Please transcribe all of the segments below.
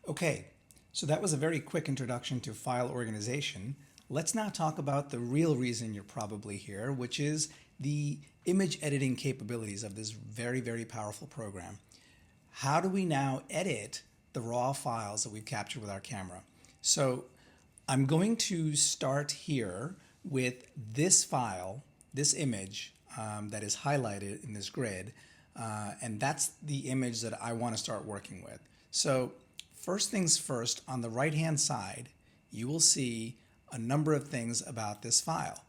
Okay, so that was a very quick introduction to file organization. Let's now talk about the real reason you're probably here, which is the image editing capabilities of this very, very powerful program. How do we now edit the raw files that we've captured with our camera? So I'm going to start here with this file, this image that is highlighted in this grid, and that's the image that I want to start working with. So first things first, on the right-hand side, you will see a number of things about this file.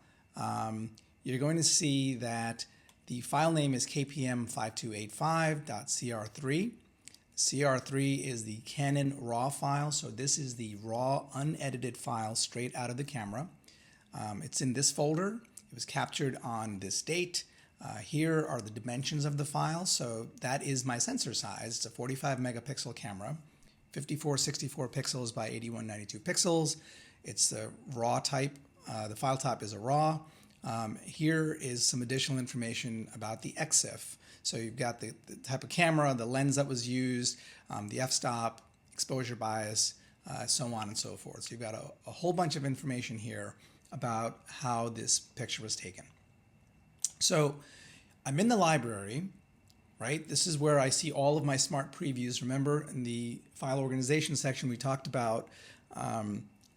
You're going to see that the file name is kpm5285.cr3. CR3 is the Canon RAW file, so this is the raw unedited file straight out of the camera. It's in this folder. It was captured on this date. Here are the dimensions of the file, so that is my sensor size. It's a 45 megapixel camera, 5464 pixels by 8192 pixels. It's the raw type. The file type is a RAW. Here is some additional information about the EXIF. So you've got the type of camera, the lens that was used, the f-stop, exposure bias, so on and so forth. So you've got a whole bunch of information here about how this picture was taken. So I'm in the library, right? This is where I see all of my smart previews. Remember, in the file organization section, we talked about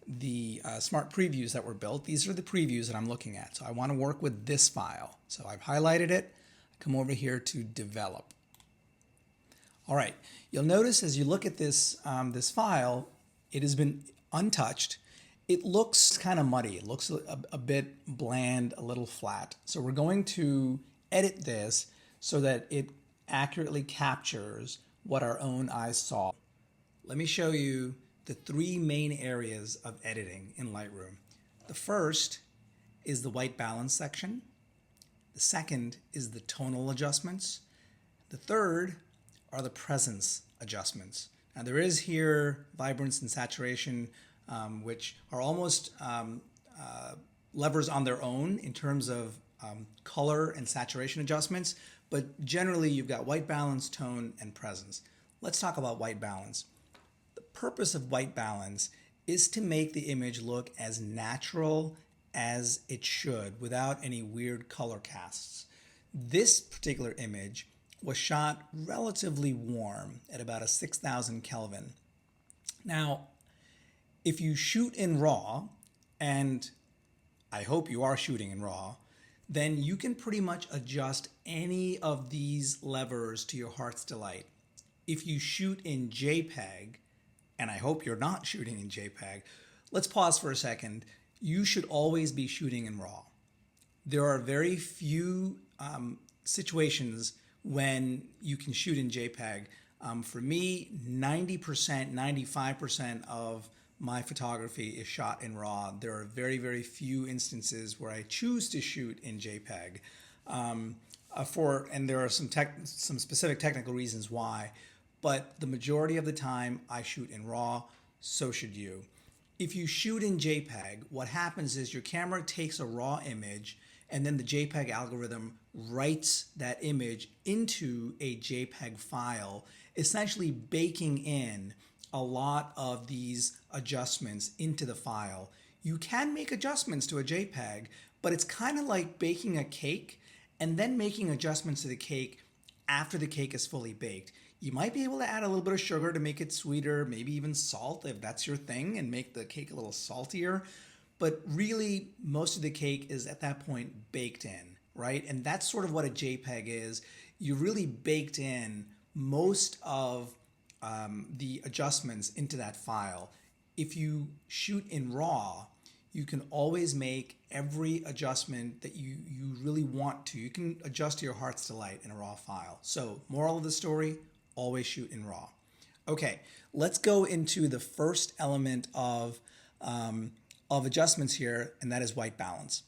the smart previews that were built. These are the previews that I'm looking at. So I want to work with this file. So I've highlighted it. Come over here to develop. All right, you'll notice as you look at this, this file, it has been untouched. It looks kind of muddy. It looks a bit bland, a little flat. So we're going to edit this so that it accurately captures what our own eyes saw. Let me show you the three main areas of editing in Lightroom. The first is the white balance section. The second is the tonal adjustments. The third are the presence adjustments. Now there is here vibrance and saturation, which are almost levers on their own in terms of color and saturation adjustments, but generally you've got white balance, tone, and presence. Let's talk about white balance. The purpose of white balance is to make the image look as natural as it should without any weird color casts. This particular image was shot relatively warm at about a 6,000 Kelvin. Now, if you shoot in RAW, and I hope you are shooting in RAW, then you can pretty much adjust any of these levers to your heart's delight. If you shoot in JPEG, and I hope you're not shooting in JPEG, let's pause for a second. You should always be shooting in RAW. There are very few situations when you can shoot in JPEG. For me, 90%, 95% of my photography is shot in RAW. There are very, very few instances where I choose to shoot in JPEG. And there are some specific technical reasons why, but the majority of the time I shoot in RAW, so should you. If you shoot in JPEG, what happens is your camera takes a raw image and then the JPEG algorithm writes that image into a JPEG file, essentially baking in a lot of these adjustments into the file. You can make adjustments to a JPEG, but it's kind of like baking a cake and then making adjustments to the cake after the cake is fully baked. You might be able to add a little bit of sugar to make it sweeter, maybe even salt if that's your thing, and make the cake a little saltier. But really, most of the cake is at that point baked in, right? And that's sort of what a JPEG is. You really baked in most of the adjustments into that file. If you shoot in RAW, you can always make every adjustment that you really want to. You can adjust to your heart's delight in a RAW file. So, moral of the story, always shoot in RAW. Okay, let's go into the first element of adjustments here, and that is white balance.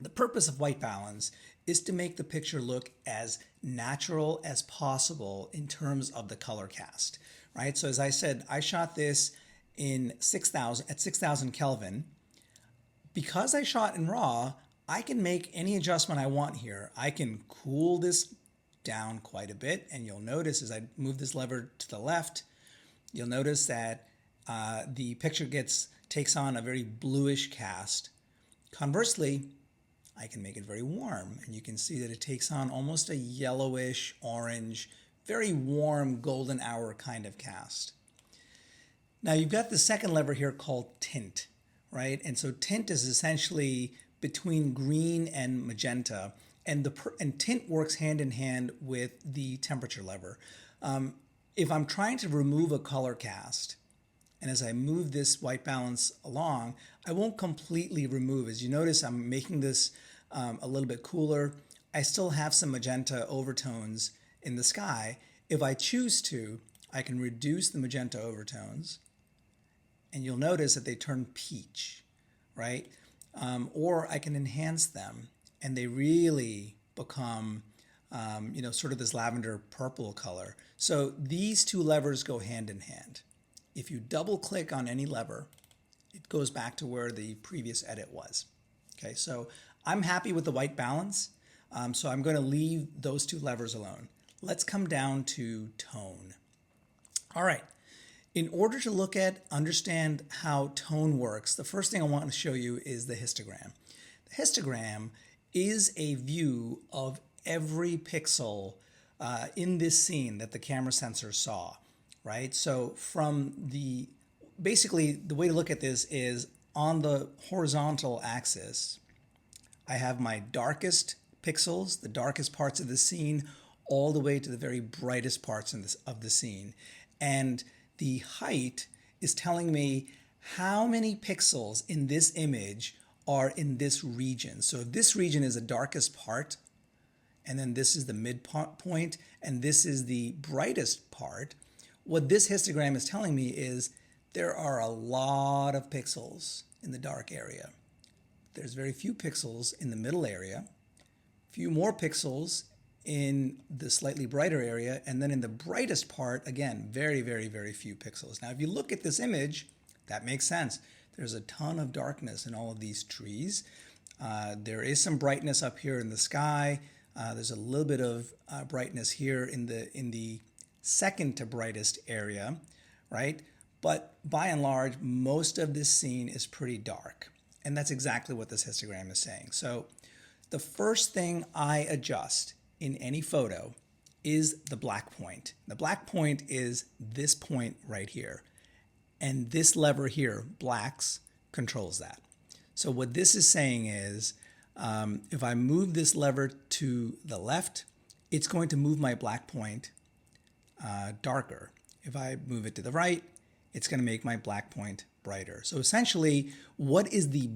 The purpose of white balance is to make the picture look as natural as possible in terms of the color cast, right? So as I said, I shot this in 6,000 Kelvin. Because I shot in RAW, I can make any adjustment I want here. I can cool this down quite a bit, and you'll notice as I move this lever to the left, you'll notice that the picture takes on a very bluish cast. Conversely, I can make it very warm, and you can see that it takes on almost a yellowish, orange, very warm golden hour kind of cast. Now you've got the second lever here called tint, right? And so tint is essentially between green and magenta, and tint works hand in hand with the temperature lever. If I'm trying to remove a color cast, and as I move this white balance along, I won't completely remove. As you notice, I'm making this a little bit cooler. I still have some magenta overtones in the sky. If I choose to, I can reduce the magenta overtones, and you'll notice that they turn peach, right? Or I can enhance them, and they really become, sort of this lavender purple color. So these two levers go hand in hand. If you double click on any lever, it goes back to where the previous edit was. Okay, so I'm happy with the white balance, so I'm going to leave those two levers alone. Let's come down to tone. All right, in order to understand how tone works, the first thing I want to show you is the histogram. The histogram is a view of every pixel in this scene that the camera sensor saw, right? So basically the way to look at this is on the horizontal axis, I have my darkest pixels, the darkest parts of the scene, all the way to the very brightest parts of the scene. And the height is telling me how many pixels in this image are in this region. So if this region is the darkest part, and then this is the midpoint, and this is the brightest part, what this histogram is telling me is there are a lot of pixels in the dark area. There's very few pixels in the middle area, few more pixels in the slightly brighter area, and then in the brightest part, again, very, very, very few pixels. Now, if you look at this image, that makes sense. There's a ton of darkness in all of these trees. There is some brightness up here in the sky. There's a little bit of brightness here in the second to brightest area, right? But by and large, most of this scene is pretty dark. And that's exactly what this histogram is saying. So the first thing I adjust in any photo is the black point. The black point is this point right here. And this lever here, blacks, controls that. So what this is saying is, if I move this lever to the left, it's going to move my black point darker. If I move it to the right, it's going to make my black point brighter. So essentially, what is the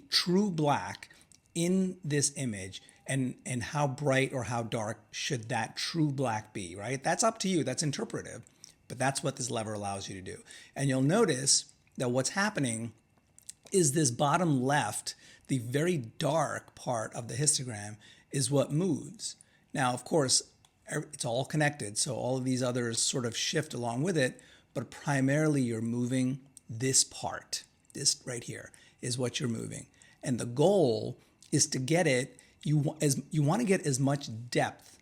true black in this image, and how bright or how dark should that true black be, right? That's up to you. That's interpretive, but that's what this lever allows you to do. And you'll notice that what's happening is this bottom left, the very dark part of the histogram, is what moves. Now, of course, it's all connected, so all of these others sort of shift along with it, but primarily you're moving this part. This right here is what you're moving. And the goal is to get it, you want to get as much depth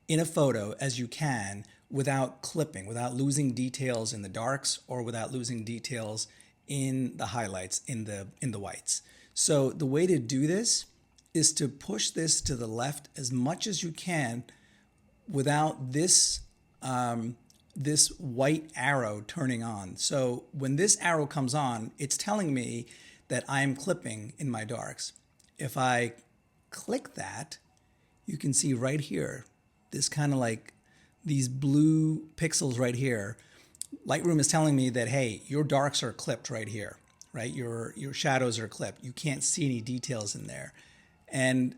in a photo as you can without clipping, without losing details in the darks or without losing details in the highlights, in the whites. So the way to do this is to push this to the left as much as you can without this this white arrow turning on. So when this arrow comes on, it's telling me that I'm clipping in my darks. If I click that, you can see right here, this kind of like these blue pixels right here. Lightroom is telling me that, hey, your darks are clipped right here, right? Your shadows are clipped. You can't see any details in there. And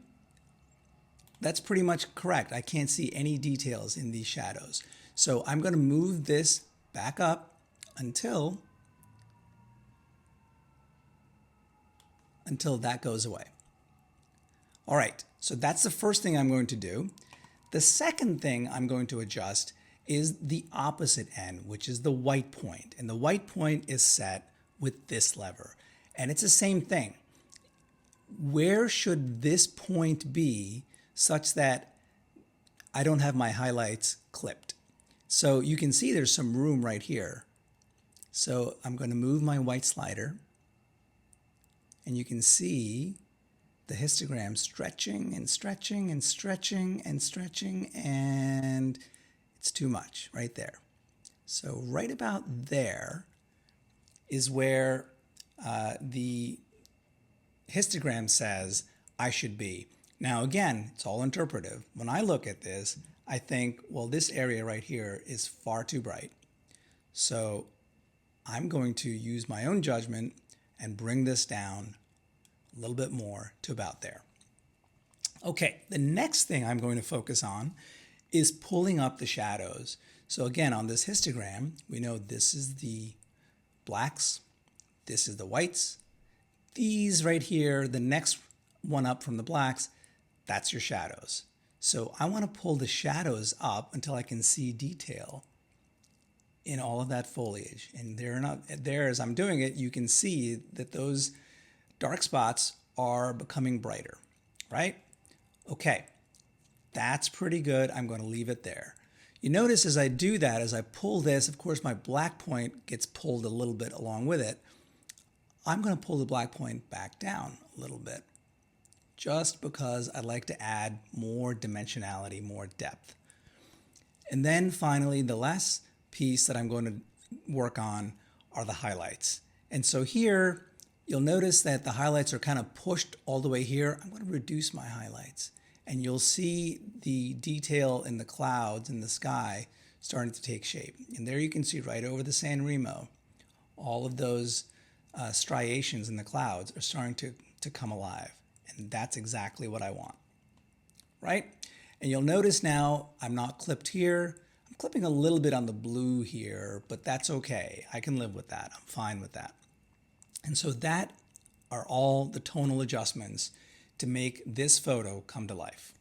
that's pretty much correct. I can't see any details in these shadows. So I'm going to move this back up until that goes away. All right, so that's the first thing I'm going to do. The second thing I'm going to adjust is the opposite end, which is the white point. And the white point is set with this lever. And it's the same thing. Where should this point be such that I don't have my highlights clipped? So you can see there's some room right here. So I'm going to move my white slider, and you can see the histogram stretching and stretching and stretching and stretching, and it's too much right there. So right about there is where the histogram says I should be. Now again, it's all interpretive. When I look at this, I think, well, this area right here is far too bright. So I'm going to use my own judgment and bring this down a little bit more to about there. Okay, the next thing I'm going to focus on is pulling up the shadows. So again, on this histogram, we know this is the blacks, this is the whites. These right here, the next one up from the blacks, that's your shadows. So I want to pull the shadows up until I can see detail in all of that foliage. And there as I'm doing it, you can see that those dark spots are becoming brighter, right? Okay, that's pretty good. I'm going to leave it there. You notice as I do that, as I pull this, of course my black point gets pulled a little bit along with it. I'm going to pull the black point back down a little bit, just because I'd like to add more dimensionality, more depth. And then finally, the last piece that I'm going to work on are the highlights. And so here, you'll notice that the highlights are kind of pushed all the way here. I'm going to reduce my highlights, and you'll see the detail in the clouds in the sky starting to take shape. And there you can see right over the San Remo, all of those striations in the clouds are starting to come alive. And that's exactly what I want, right? And you'll notice now I'm not clipped here. I'm clipping a little bit on the blue here, but that's okay. I can live with that. I'm fine with that. And so that are all the tonal adjustments to make this photo come to life.